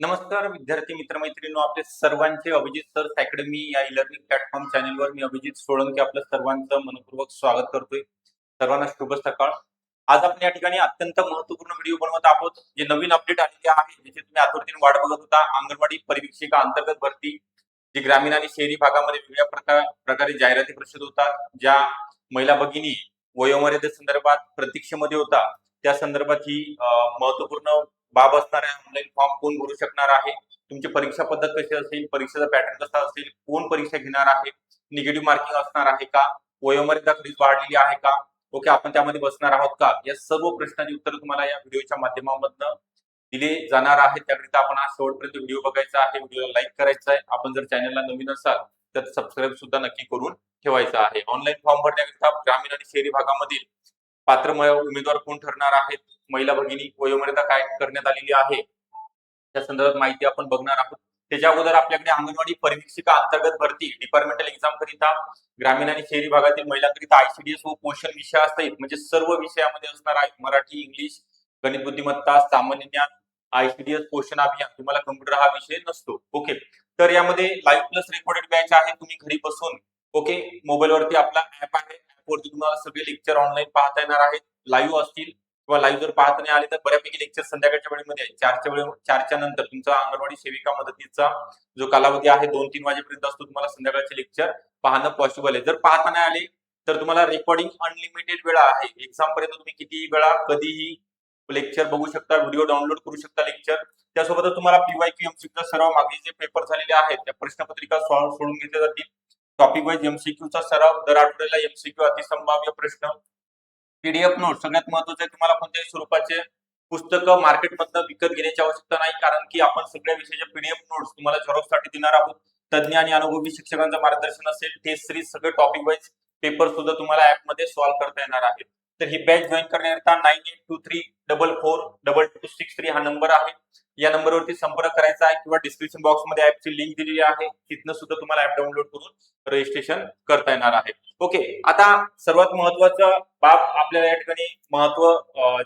नमस्कार विद्यार्थी मित्रमैत्रिणींनो, आपले सर्वांचे अभिजित सर्स अकॅडमी या ई-लर्निंग प्लॅटफॉर्म चॅनलवर मी अभिजित सोळंके आपलं सर्वांचं मनपूर्वक स्वागत करतोय. सर्वांना शुभ सकाळ. आज आपण या ठिकाणी अत्यंत महत्त्वपूर्ण व्हिडिओ बनवत आहोत. जे नवीन अपडेट आलेले आहे, ज्याची तुम्ही आतुरतेने वाट बघत होता. अंगणवाडी परिवीक्षिका अंतर्गत भरती, जी ग्रामीण आणि शहरी भागामध्ये वेगवेगळ्या प्रकारे जाहिराती प्रसिद्ध होतात. ज्या महिला भगिनी वयोमर्यादेसंदर्भात प्रतीक्षेमध्ये होता, त्या संदर्भात ही महत्त्वपूर्ण बाब असणार आहे. ऑनलाईन फॉर्म कोण भरू शकणार आहे, तुमची परीक्षा पद्धत कशी असेल, परीक्षेचा पॅटर्न कसा असेल, कोण परीक्षा घेणार आहे, निगेटिव्ह मार्किंग असणार आहे का, वयोमर्यादा खरीच वाढलेली आहे का, ओके आपण त्यामध्ये बसणार आहोत का, या सर्व प्रश्नांची उत्तर तुम्हाला या व्हिडिओच्या माध्यमातून दिले जाणार आहेत. त्याकरिता आपण आज शेवटपर्यंत व्हिडिओ बघायचा आहे, व्हिडिओला लाईक करायचा आहे. आपण जर चॅनलला नवीन असाल तर सबस्क्राईब सुद्धा नक्की करून ठेवायचा आहे. ऑनलाईन फॉर्म भरण्याकरिता ग्रामीण आणि शहरी भागामधील पात्र उमेदवार कोण ठरणार आहेत, महिला भगिनी वयोमर्यादा काय करण्यात आलेली आहे, त्या संदर्भात माहिती आपण बघणार आहोत. त्याच्या अगोदर आपल्याकडे अंगणवाडी परिवीक्षिका अंतर्गत भरती डिपार्टमेंटल एक्झाम करिता ग्रामीण आणि शहरी भागातील महिलांकरिता आयसीडीएस व पोषण विषय असतात. म्हणजे सर्व विषयामध्ये असणार आहे. मराठी, इंग्लिश, गणित बुद्धिमत्ता, सामान्य ज्ञान, आयसीडीएस पोषण अभियान. तुम्हाला कम्प्युटर हा विषय नसतो. ओके, तर यामध्ये लाईव्ह प्लस रेकॉर्डेड बॅच आहे. तुम्ही घरी बसून ओके मोबाईलवरती आपला ऍप आहे, ऍपवरती तुम्हाला सगळे लेक्चर ऑनलाईन पाहता येणार आहेत. लाईव्ह असतील किंवा लाईव्ह जर पाहता नाही आले तर बऱ्यापैकी लेक्चर संध्याकाळच्या वेळेमध्ये चारच्या नंतर तुमचा अंगणवाडी सेविका मदतीचा जो कालावधी आहे 2-3 वाजेपर्यंत असतो. तुम्हाला संध्याकाळचे लेक्चर पाहणं पॉसिबल आहे. जर पाहता नाही आले तर तुम्हाला रेकॉर्डिंग अनलिमिटेड वेळा आहे. एक्झाम पर्यंत तुम्ही कितीही वेळा कधीही लेक्चर बघू शकता, व्हिडिओ डाउनलोड करू शकता लेक्चर. त्यासोबतच तुम्हाला पीवायक्यू एमसीक्यूचा सराव, मागे जे पेपर झालेले आहेत त्या प्रश्नपत्रिका सोडून घेतल्या जातील. टॉपिक वाईज एमसीक्यूचा सराव, दर आठवड्याला एमसीक्यू, अतिसंभाव्य प्रश्न, पीडीएफ नोट. सगळ्यात महत्त्वाचं आहे, तुम्हाला कोणत्याही स्वरूपाचे पुस्तकं मार्केटमधनं विकत घेण्याची आवश्यकता नाही, कारण की आपण सगळ्या विषयाचे पीडीएफ नोट्स तुम्हाला झेरॉक्ससाठी देणार आहोत. तज्ञ आणि अनुभवी शिक्षकांचं मार्गदर्शन असेल, टेस्ट सिरीज, सगळे टॉपिक वाईज पेपर सुद्धा तुम्हाला ऍपमध्ये सॉल्व्ह करता येणार आहेत. तर ही बॅच जॉईन करण्याकरता 9823442263 हा नंबर आहे. या नंबरवरती संपर्क करायचा आहे किंवा डिस्क्रिप्शन बॉक्समध्ये ऍपची लिंक दिलेली आहे, तिथनं सुद्धा तुम्हाला ऍप डाउनलोड करून रजिस्ट्रेशन करता येणार आहे. ओके, आता सर्वात महत्वाचं बाब आपल्याला या ठिकाणी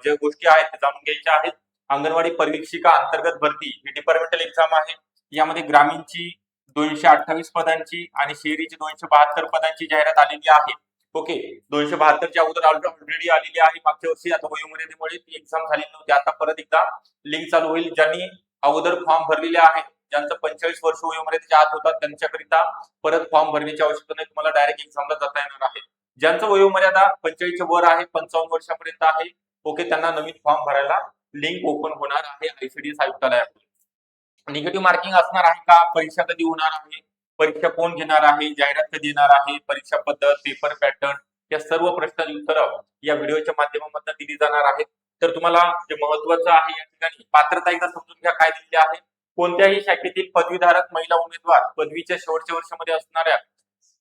ज्या गोष्टी आहेत त्या जाणून घ्यायच्या आहेत. अंगणवाडी परिवीक्षिका अंतर्गत भरती ही डिपार्टमेंटल एक्झाम आहे. यामध्ये ग्रामीणची 228 पदांची आणि शहरीची 272 पदांची जाहिरात आलेली आहे. ओके, 272च्या अगोदर ऑलरेडी आलेली आहे मागच्या वर्षी. आता वयोमर्यादेमुळे ती एक्झाम झालेली नव्हती. आता परत एकदा लिंक चालू होईल. ज्यांनी अगोदर फॉर्म भरलेले आहेत, ज्यांचं 45 वर्ष वयोमर्यादेच्या आत होतात, त्यांच्याकरिता परत फॉर्म भरण्याची आवश्यकता नाही. तुम्हाला डायरेक्ट एक्झामला जाता येणार आहे. ज्यांचं वयोमर्यादा 45च्या वर आहे, 55 वर्षापर्यंत आहे, ओके, त्यांना नवीन फॉर्म भरायला लिंक ओपन होणार आहे आयसीडीएस आयुक्तालयाकडून. निगेटिव्ह मार्किंग असणार आहे का, परीक्षा कधी होणार आहे, परीक्षा कोण घेणार आहे, जाहिरात कधी येणार आहे, परीक्षा पद्धत, पेपर पॅटर्न, या सर्व प्रश्नांची उत्तरं या व्हिडिओच्या माध्यमातून दिली जाणार आहेत. तर तुम्हाला जे महत्वाचं आहे या ठिकाणी पात्रता एकदा समजून घ्या काय दिलेली आहे. कोणत्याही शाखेतील पदवीधारक महिला उमेदवार, पदवीच्या शेवटच्या वर्षामध्ये असणाऱ्या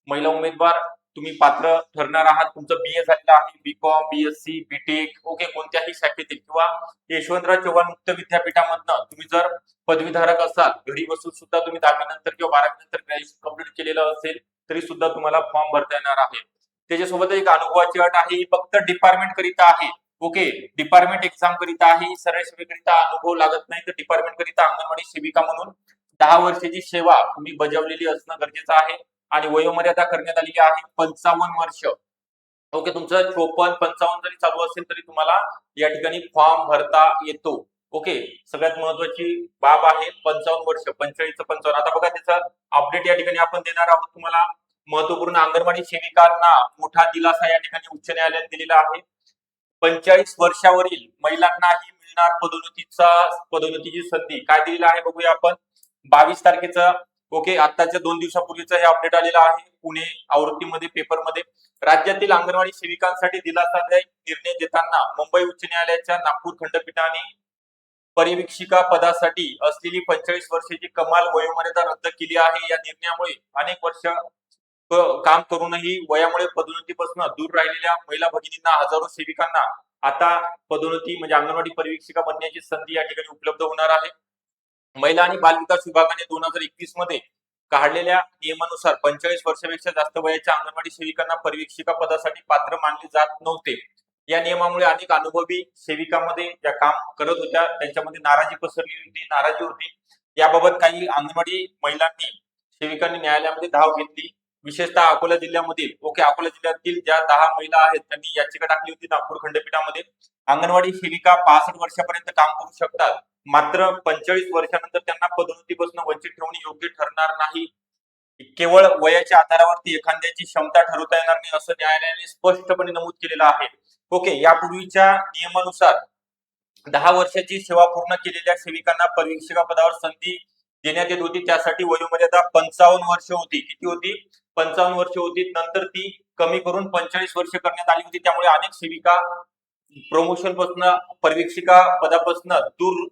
महिला उमेदवार तुम्ही पात्र ठरणार आहात. तुमचं बीए झालेलं आहे, बीकॉम, बीएससी, बीटेक, ओके, कोणत्याही शाखेतील किंवा यशवंतराव चव्हाण मुक्त विद्यापीठामधनं तुम्ही जर पदवीधारक असाल, घरी बसून सुद्धा तुम्ही 10वी नंतर किंवा 12वी नंतर ग्रॅज्युएशन कंप्लीट केलेलं असेल तरी सुद्धा तुम्हाला फॉर्म भरता येणार आहे. त्याच्यासोबत एक अनुभवाची अट आहे, ही फक्त डिपार्टमेंट करिता आहे. ओके, डिपार्टमेंट एक्झाम करिता आहे, सरळ सेवेकरिता अनुभव लागत नाही. तर डिपार्टमेंट करिता अंगणवाडी सेविका म्हणून 10 वर्षाची सेवा तुम्ही बजावलेली असणं गरजेचं आहे आणि वयोमर्यादा करण्यात आलेली आहे 55 वर्ष. ओके, तुमचं 54-55 जरी चालू असेल तरी तुम्हाला या ठिकाणी फॉर्म भरता येतो. ओके, सगळ्यात महत्वाची बाब आहे 55 वर्ष, 45चं 55. आता बघा त्याचं अपडेट या ठिकाणी आपण देणार आहोत तुम्हाला. महत्वपूर्ण अंगणवाडी सेविकांना मोठा दिलासा या ठिकाणी उच्च न्यायालयाने दिलेला आहे. 45 वर्षावरील महिलांनाही मिळणार पदोन्नतीची संधी. काय दिलेलं आहे बघूया आपण. 22 तारखेचं, ओके, आताच्या 2 दिवसापूर्वीचं हे अपडेट आलेलं आहे पुणे आवृत्तीमध्ये, पेपरमध्ये. राज्यातील अंगणवाडी सेविकांसाठी दिलासादायक निर्णय देताना मुंबई उच्च न्यायालयाच्या नागपूर खंडपीठाने परिवीक्षिका पदासाठी असलेली 45 वर्षाची कमाल वयोमर्यादा रद्द केली आहे. या निर्णयामुळे अनेक वर्ष काम करूनही वयामुळे पदोन्नतीपासून दूर राहिलेल्या महिला भगिनींना, हजारो सेविकांना आता पदोन्नती म्हणजे अंगणवाडी परिवीक्षिका बनण्याची संधी या ठिकाणी उपलब्ध होणार आहे. महिला आणि बालविकास विभागाने 2021 मध्ये काढलेल्या नियमानुसार 45 वर्षापेक्षा जास्त वयाच्या अंगणवाडी सेविकांना परिवीक्षिका पदासाठी पात्र मानले जात नव्हते. या नियमामुळे अनेक अनुभवी सेविकांमध्ये ज्या काम करत होत्या त्यांच्यामध्ये नाराजी पसरली होती, नाराजी होती. याबाबत काही अंगणवाडी महिलांनी सेविकांनी न्यायालयामध्ये धाव घेतली. विशेषतः अकोला जिल्ह्यामधील अकोला जिल्ह्यातील ज्या 10 महिला आहेत त्यांनी याचिका टाकली होती नागपूर खंडपीठामध्ये. अंगणवाडी सेविका 65 वर्षापर्यंत काम करू शकतात, मात्र 45 वर्षानंतर त्यांना पदोन्नतीपासून वंचित ठेवणे योग्य ठरणार नाही. केवळ वयाच्या आधारावरती एखाद्याची क्षमता ठरवता येणार नाही असं न्यायालयाने स्पष्टपणे नमूद केलेलं आहे. यापूर्वीच्या नियमानुसार 10 वर्षाची सेवा पूर्ण केलेल्या सेविकांना परिवीक्षका पदावर संधी देण्यात येत होती. त्यासाठी वयोमर्यादा 55 वर्ष होती. किती होती? 55 वर्ष होती. नंतर ती कमी करून 45 वर्ष करण्यात आली होती. त्यामुळे अनेक सेविका प्रमोशन पासून परिवीक्षिका पदापासून दूर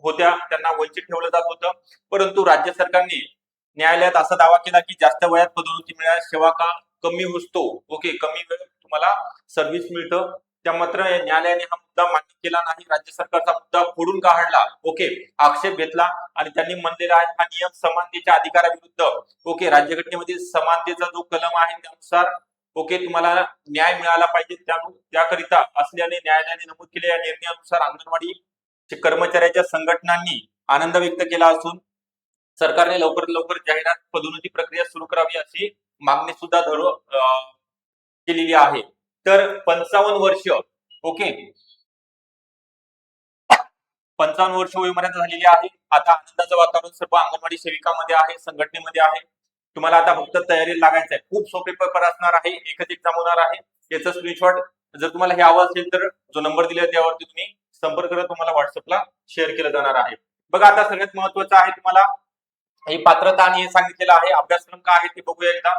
होत्या, त्यांना वंचित ठेवलं जात होतं. परंतु राज्य सरकारने न्यायालयात असा दावा केला की जास्त वयात पदोन्नती मिळाल्यास सेवा काळ कमी होतो. कमी वेळ तुम्हाला सर्व्हिस मिळतं. त्या मात्र न्यायालयाने हा मुद्दा मान्य केला नाही. राज्य सरकारचा मुद्दा फोडून काढला. आक्षेप घेतला आणि त्यांनी म्हणलेला आहे हा नियम समानतेच्या अधिकाराविरुद्ध राज्यघटनेमध्ये समानतेचा जो कलम आहे त्यानुसार तुम्हाला न्याय मिळाला पाहिजे, त्याकरिता असल्याने न्यायालयाने नमूद केलेल्या निर्णयानुसार अंगणवाडी कर्मचाऱ्याच्या संघटनांनी आनंद व्यक्त केला असून सरकारने लवकरात लवकर जाहिरात पदोन्नती प्रक्रिया सुरू करावी अशी मागणी सुद्धा केलेली आहे. तर 55 वर्ष 55 वर्ष वयोमर्यादा झालेली आहे. आता आनंदाचं वातावरण सर्व अंगणवाडी सेविकामध्ये आहे, संघटनेमध्ये आहे. तुम्हाला आता फक्त तयारी लागायचं आहे. खूप सोपे पेपर असणार आहे, एकच एक्झाम होणार आहे. याचा स्क्रीनशॉट जर तुम्हाला हे हवं असेल तर जो नंबर दिला त्यावरती तुम्ही संपर्क करा, तुम्हाला व्हॉट्सअपला शेअर केलं जाणार आहे. बघा आता सगळ्यात महत्वाचं आहे तुम्हाला ही पात्रता आणि हे सांगितलेलं आहे. अभ्यासक्रम काय आहे ते बघूया एकदा.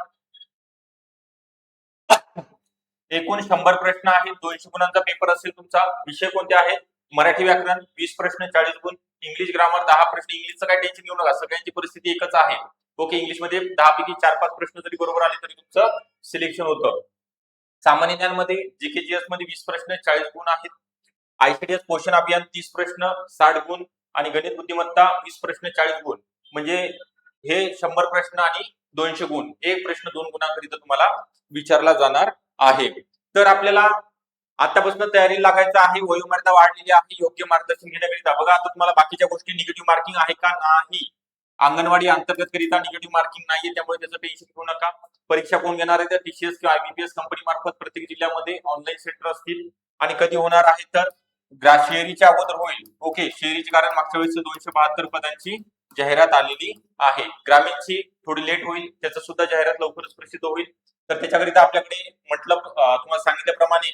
एकूण 100 प्रश्न आहेत. 200 गुणांचा पेपर असेल तुमचा. विषय कोणते आहेत? मराठी व्याकरण 20 प्रश्न 40 गुण, इंग्लिश ग्रामर 10 प्रश्न. इंग्लिशचं काही टेन्शन घेऊ नका, सगळ्यांची परिस्थिती एकच आहे. इंग्लिश मध्ये 10 पैकी 4-5 प्रश्न जरी बरोबर आले तरी तुमचं सिलेक्शन होतं. सामान्य ज्ञानमध्ये जीके-जीएस मध्ये 20 प्रश्न 40 गुण आहेत. आयसीडीएस पोषण अभियान 30 प्रश्न 60 गुण आणि गणित बुद्धिमत्ता 20 प्रश्न 40 गुण. म्हणजे हे 100 प्रश्न आणि 200 गुण. एक प्रश्न 2 गुणांकरिता तुम्हाला विचारला जाणार आहे. तर आपल्याला आतापासून तयारी लागायचं आहे. वयोमर्यादा वाढलेली आहे. योग्य मार्गदर्शन घेण्याकरिता बघा आता तुम्हाला बाकीच्या गोष्टी निगेटिव्ह मार्किंग आहे का? नाही. अंगणवाडी अंतर्गत करिता निगेटिव्ह मार्किंग नाहीये, त्यामुळे त्याचं टेन्शन घेऊ नका. परीक्षा कोण घेणार आहे? तर टीसीएस किंवा आयबीपीएस कंपनी मार्फत प्रत्येक जिल्ह्यामध्ये ऑनलाईन सेंटर असतील. आणि कधी होणार आहे तर शहरीच्या अगोदर होईल. शहरीची कारण मागच्या वेळेस 272 पदांची जाहिरात आलेली आहे. ग्रामीणची थोडी लेट होईल, त्याचं सुद्धा जाहिरात लवकरच प्रसिद्ध होईल. तर त्याच्याकरिता आपल्याकडे तुम्हाला सांगितल्याप्रमाणे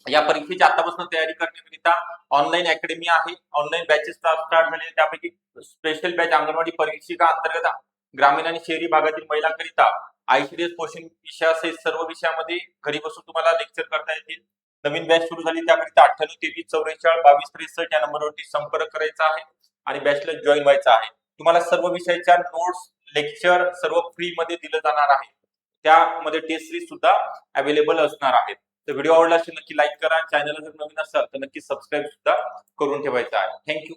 या परीक्षेची आतापासून तयारी करण्याकरिता ऑनलाईन अकॅडमी आहे. ऑनलाईन बॅचेस स्टार्ट झाले. त्यापैकी स्पेशल बॅच अंगणवाडी परीक्षिका अंतर्गत ग्रामीण आणि शहरी भागातील महिलांकरिता आयसीडीएस पोषण विषयासहित सर्व विषयामध्ये घरी बसून तुम्हाला लेक्चर करता येतील. नवीन बॅच सुरू झाली, त्याकरिता 98 23 44 22 63 या नंबरवरती संपर्क करायचा आहे आणि बॅचला जॉईन व्हायचं आहे. तुम्हाला सर्व विषयाच्या नोट्स लेक्चर सर्व फ्री मध्ये दिलं जाणार आहे. त्यामध्ये टेस्ट सीरीज सुद्धा अवेलेबल असणार आहेत. तर व्हिडिओ आवडला असेल नक्की लाईक करा. चॅनलला जर नवीन असाल तर नक्की सबस्क्राईब सुद्धा करून ठेवायचं आहे. थँक्यू.